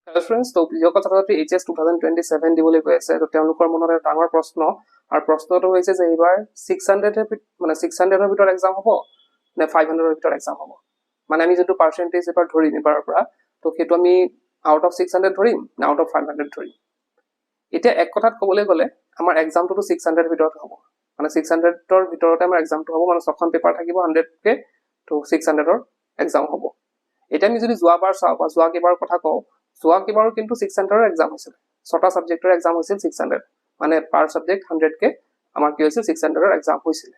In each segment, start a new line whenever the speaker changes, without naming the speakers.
Hello friends, তো প্ৰিয় কথা পাতি HS 2027 দিবলৈ গৈ আছে। তো তেওঁলোকৰ মনত এটা ডাঙৰ প্ৰশ্ন আৰু প্ৰশ্নটো হৈছে যে এইবাৰ 600 মানে 600 ৰ ভিতৰত এক্সাম হ'ব নে 500 ৰ ভিতৰত এক্সাম হ'ব। মানে আমি যেটো পাৰ্সেন্টেজ এবাৰ ধৰিম এবাৰৰ পৰা, তো সেইটো আমি আউট অফ 600 ধৰিম না আউট অফ 500 ধৰিম। এতিয়া এক কথাত ক'বলৈ গ'লে আমাৰ এক্সামটো 600 ৰ ভিতৰত হ'ব। মানে 600 ৰ ভিতৰতে আমাৰ এক্সামটো হ'ব, মানে 6খন পেপাৰ থাকিব 100 কে, তো 600 ৰ এক্সাম হ'ব। এতিয়া আমি যদি যোৱাবাৰ চাওঁ বা যোৱা কেইবাৰ কথা কওঁ, যোৱা কেইবাৰো কিন্তু 600 ৰ এক্সাম হৈছিল, 6টা সাবজেক্টৰ এক্সাম হৈছিল 600, মানে পাৰ সাবজেক্ট 100 কে আমাৰ কি হৈছিল 600 ৰ এক্সাম হৈছিল।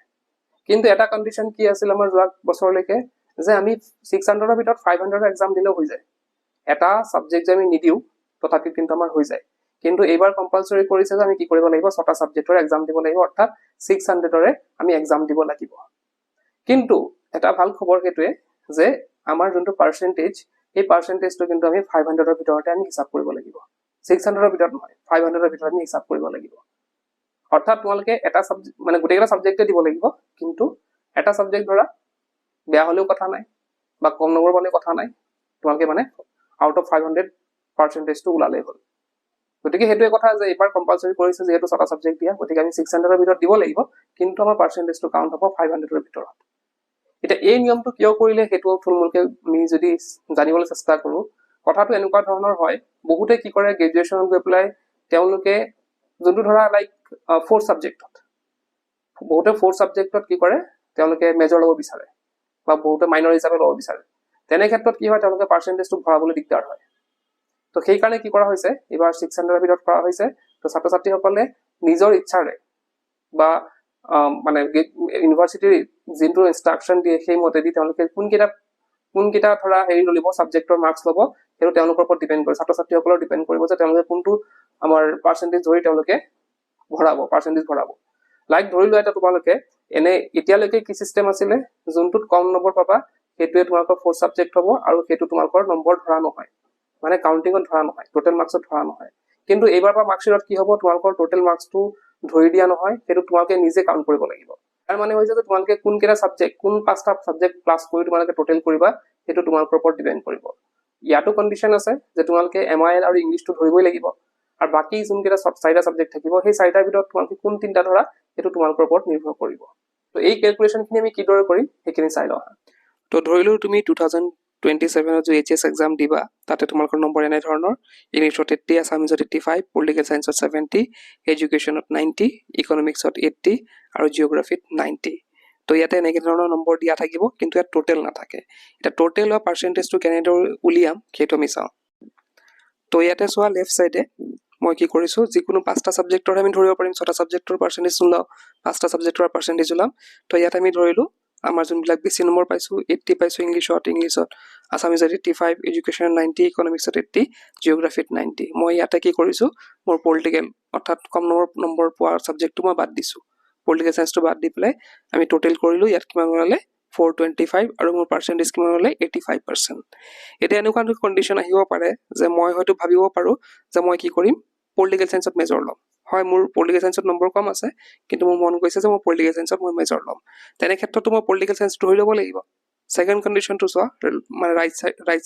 কিন্তু এটা কন্ডিশন কি আছিল আমাৰ যোৱা বছৰলৈকে, যে আমি 600 ৰ ভিতৰত 500 ৰ এক্সাম দিলেও হৈ যায়, এটা সাবজেক্ট যে আমি নিদিও তথাপি কিন্তু আমাৰ হৈ যায়। কিন্তু এইবাৰ কম্পালসৰি কৰিছে যে আমি কি কৰিব লাগিব, 6টা সাবজেক্টৰ এক্সাম দিব লাগিব, অৰ্থাৎ 600 ৰে আমি এক্সাম দিব লাগিব। কিন্তু এটা ভাল খবৰ হেতুৱে যে আমাৰ যোনটো পাৰ্সেন্টেজ, এই পাৰ্সেন্টেজটো কিন্তু আমি 500 ৰ ভিতৰতে আমি হিসাব কৰিব লাগিব, 600 ৰ ভিতৰত নহয়, 500 ৰ ভিতৰত আমি হিসাব কৰিব লাগিব। অৰ্থাৎ তোমালোকে এটা সাবজেক্ট মানে গোটেইটা সাবজেক্টে দিব লাগিব, কিন্তু এটা সাবজেক্ট ধৰা বেয়া হলেও কথা নাই বা কম নম্বৰ পালেও কথা নাই, তোমালোকে মানে আউট অফ 500 পাৰ্সেন্টেজটো ওলালেই হ'ল। গতিকে হেতুৱে কথা যে এবাৰ কম্পালসৰি কৰিছে যেহেতু 6টা সাবজেক্ট দিয়া, গতিকে আমি 600 ৰ ভিতৰত দিব লাগিব, কিন্তু আমাৰ পাৰ্সেন্টেজটো কাউন্ট হ'ব 500 ৰ ভিতৰত। এটা এই নিয়মটো কিয় কৰিলে হেতু থুলমূলকে আমি যদি জানিবলৈ চেষ্টা কৰো, কথাটো এনেকুৱা ধৰণৰ হয়, বহুতে কি কৰে গ্ৰেজুৱেচনত গৈ পেলাই তেওঁলোকে যোনটো ধৰা লাইক 4 সাবজেক্টত, বহুতে 4 সাবজেক্টত কি কৰে তেওঁলোকে মেজৰ ল'ব বিচাৰে বা বহুতে মাইনৰ হিচাপে ল'ব বিচাৰে। তেনে ক্ষেত্ৰত কি হয়, তেওঁলোকে পাৰ্সেন্টেজটো ভৰাবলৈ দিগদাৰ হয়। তো সেই কাৰণে কি কৰা হৈছে, এবাৰ 600 ৰ ভিতৰত কৰা হৈছে। তো ছাত্ৰ ছাত্ৰীসকলে নিজৰ ইচ্ছাৰে বা মানে ইউনিভাৰ্চিটিৰ যোনটো ইনষ্ট্ৰাকচন দিয়ে সেই মতেদি তেওঁলোকে কোনকেইটা ধৰা হেৰি ল'ব, সাবজেক্টৰ মাৰ্কস ল'ব, সেইটো তেওঁলোকৰ ওপৰত ডিপেন্ড কৰে, ছাত্ৰ ছাত্ৰীসকলৰ ডিপেন্ড কৰিব যে তেওঁলোকে কোনটো আমাৰ পাৰ্সেন্টেজ ধৰি তেওঁলোকে ভৰাব, পাৰ্সেন্টেজ ভৰাব। লাইক ধৰি লোৱা এটা তোমালোকে এনে এতিয়ালৈকে কি সিস্টেম আছিলে, যোনটোত কম নম্বৰ পাবা সেইটোৱে তোমালোকৰ 4 সাবজেক্ট হ'ব আৰু সেইটো তোমালোকৰ নম্বৰ ধৰা নহয়, মানে কাউন্টিংত ধৰা নহয়, টোটেল মাৰ্কসত ধৰা নহয়। কিন্তু এইবাৰ পৰা মাৰ্কশিটত কি হ'ব, তোমালোকৰ টোটেল মাৰ্কসটো ধৰি দিয়া নহয়, সেইটো তোমালোকে নিজে কাউন্ট কৰিব লাগিব। তাৰ মানে হৈছে যে তোমালোকে কোনকেইটা সাবজেক্ট, কোন 5টা সাবজেক্ট প্লাস কৰি তোমালোকে টোটেল কৰিবা, সেইটো তোমালোকৰ ওপৰত ডিপেন্ড কৰিব। ইয়াতো কন্ডিশন আছে যে তোমালোকে MIL আৰু ইংলিশটো ধৰিবই লাগিব, আৰু বাকি যোনকেইটা 4টা সাবজেক্ট থাকিব সেই 4টাৰ ভিতৰত তোমালোকে কোন 3টা ধৰা সেইটো তোমালোকৰ ওপৰত নিৰ্ভৰ কৰিব। তো এই ক্যালকুলেশনখিনি আমি কিদৰে কৰিম সেইখিনি চাই লওঁ। তো ধৰিলো তুমি 2027 যে HS এক্সাম দিবা, তাতে তোমালোকৰ নম্বৰ এনে ধৰণৰ, ইংলিশত 80, আছামিজত 85, পলিটিকেল সায়েন্সত 70, এডুকেশনত 90, ইকোনমিক্সত 80 আৰু জিওগ্ৰাফিত 90। তো ইয়াতে এনেকে ধৰণৰ নম্বৰ দিয়া থাকিব, কিন্তু ইয়াত টোটেল নাথাকে। এটা টোটেল বা পাৰ্সেন্টেজটো কেনেদৰে উলিয়াম সেইটো আমি চাওঁ। তো ইয়াতে চোৱা লেফট সাইডে মই কি কৰিছো, যিকোনো 5টা সাবজেক্টৰ আমি ধৰিব পাৰিম, 6টা সাবজেক্টৰ পাৰ্সেন্টেজ ওলাও, 5টা সাবজেক্টৰ পাৰ্সেন্টেজ ওলাম। তো ইয়াত আমি ধৰিলো আমাৰ যোনবিলাক বেছি নম্বৰ পাইছো, 80 পাইছো ইংলিশত, আছামিজত 85, এডুকেশনত 90, ইকোনমিক্সত 80, জিওগ্ৰাফিত 90। মই ইয়াতে কি কৰিছো, মোৰ পলিটিকেল অৰ্থাৎ কম নম্বৰ পোৱা সাবজেক্টটো মই বাদ দিছো, পলিটিকেল সায়েন্সটো বাদ দি পেলাই আমি টোটেল কৰিলো, ইয়াত কিমান ওলালে 425 আৰু মোৰ পাৰ্সেন্টেজ কিমান ওলালে 85%। এতিয়া এনেকুৱা কন্ডিশন আহিব পাৰে যে মই হয়তো ভাবিব পাৰো যে মই কি কৰিম, পলিটিকেল সায়েন্সত মেজৰ ল'ম। হয়, মোৰ পলিটিকেল সায়েন্সত নম্বৰ কম আছে, কিন্তু মোৰ মন গৈছে যে মই পলিটিকেল সায়েন্সত মই মেজৰ ল'ম। তেনে ক্ষেত্ৰতো মই পলিটিকেল সায়েন্স ধৰি ল'ব লাগিব। সেকেন্ড কন্ডিশনটো চোৱা, মানে ৰাইট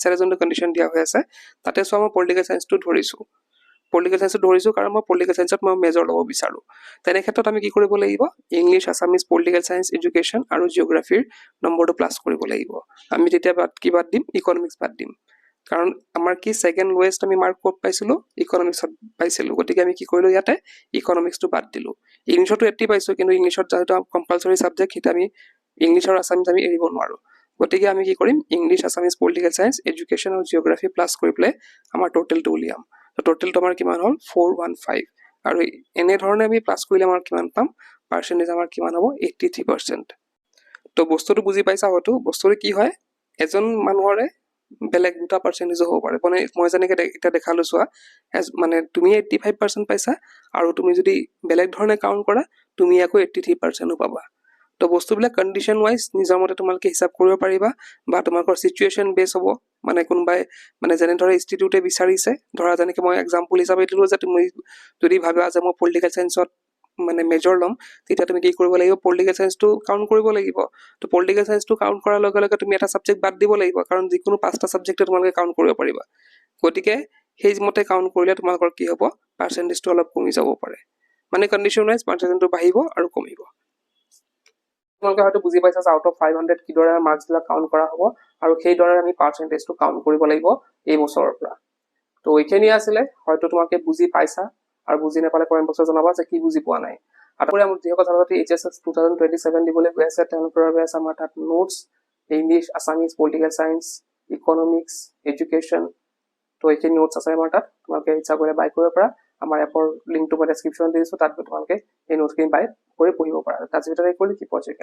সাইডে যোনটো কন্ডিশন দিয়া হৈ আছে তাতে চোৱা মই পলিটিকেল সায়েন্সটো ধৰিছো, কাৰণ মই পলিটিকেল সায়েন্সত মই মেজৰ ল'ব বিচাৰো। তেনে ক্ষেত্ৰত আমি কি কৰিব লাগিব, English, Assamese, political science, education আৰু জিওগ্ৰাফিৰ নম্বৰটো প্লাস কৰিব লাগিব। আমি তেতিয়া বাদ দিম, ইকোনমিক্স বাদ দিম, কাৰণ আমাৰ কি সেকেন্ড লোৱেষ্ট আমি মাৰ্ক ক'ত পাইছিলো, ইকোনমিক্সত পাইছিলো। গতিকে আমি কি কৰিলো, ইয়াতে ইকোনমিক্সটো বাদ দিলো। ইংলিশতো 80 পাইছো, কিন্তু ইংলিশত যেহেতু কম্পালসৰি সাবজেক্ট, সেইটো আমি ইংলিশ আৰু আছামিজ আমি এৰিব নোৱাৰো। গতিকে আমি কি কৰিম, English, Assamese, political science, education আৰু জিওগ্ৰাফি প্লাস কৰি পেলাই আমাৰ টোটেলটো উলিয়াম। তো টোটেলটো আমাৰ কিমান হ'ল 415, আৰু এনে ধৰণে আমি প্লাস কৰিলে আমাৰ কিমান পাম, পাৰ্সেন্টেজ আমাৰ কিমান হ'ব 83%। তো বস্তুটো বুজি পাইছা হয়তো, বস্তুটো কি হয়, এজন মানুহৰে বেলেগ দুটা পাৰ্সেন্টেজো হ'ব পাৰে। মানে মই যেনেকে এটা দেখালো চোৱা, মানে তুমি 85% পাইছা, আৰু তুমি যদি বেলেগ ধৰণে কাউন্ট কৰা তুমি আকৌ 83%ও পাবা। তো বস্তুবিলাক কন্ডিশন ওয়াইজ নিজৰ মতে তোমালোকে হিসাব কৰিব পাৰিবা, বা তোমালোকৰ সিচুৱেশন বেস হ'ব। মানে কোনোবাই মানে যেনে ধৰে ইনষ্টিটিউটে বিচাৰিছে, ধৰা যেনেকে মই এক্সাম্পল হিচাপে দিলো যে তুমি যদি ভাবা যে মই পলিটিকেল সায়েন্সত মানে মেজৰ ল'ম, তেতিয়া তুমি কি কৰিব লাগিব, পলিটিকেল সায়েন্সটো কাউন্ট কৰিব লাগিব। তো পলিটিকেল সায়েন্সটো কাউন্ট কৰাৰ লগে লগে তুমি এটা সাবজেক্ট বাদ দিব লাগিব, কাৰণ যিকোনো 5টা সাবজেক্টে তোমালোকে কাউন্ট কৰিব পাৰিবা। গতিকে সেইমতে কাউণ্ট কৰিলে তোমালোকৰ কি হ'ব পাৰ্চেণ্টেজটো অলপ কমি যাব পাৰে মানে কণ্ডিশ্যন ৱাইজ পাৰ্চেণ্টেজটো বাঢ়িব আৰু কমিব তোমালোকে হয়তো বুজি পাইছা যে আউট অফ 500 কিদৰে মাৰ্কছবিলাক কাউণ্ট কৰা হ'ব আৰু সেইদৰে আমি পাৰ্চেণ্টেজটো কাউণ্ট কৰিব লাগিব এই বছৰৰ পৰা তো এইখিনি আছিলে হয়তো তোমালোকে বুজি পাইছা আৰু বুজি নাপালে কমেণ্ট বক্সত জনাবা যে কি বুজি পোৱা নাই আৰু আমি যিহেতু কথা পাতি HSS 2027 দিবলৈ গৈ আছে তেওঁলোকৰ বাবে আছে আমাৰ তাত notes English Assamese political science economics education তো এইখিনি নোটছ আছে আমাৰ তাত তোমালোকে ইচ্ছা কৰিলে বাই কৰিব পাৰা আমাৰ এপৰ লিংকটো মই ডেছক্ৰিপশ্যনত দি দিছোঁ তাত তোমালোকে এই নোটছখিনি বাই কৰি পঢ়িব পাৰা তাৰ ভিতৰত কৰি কি পঢ়িব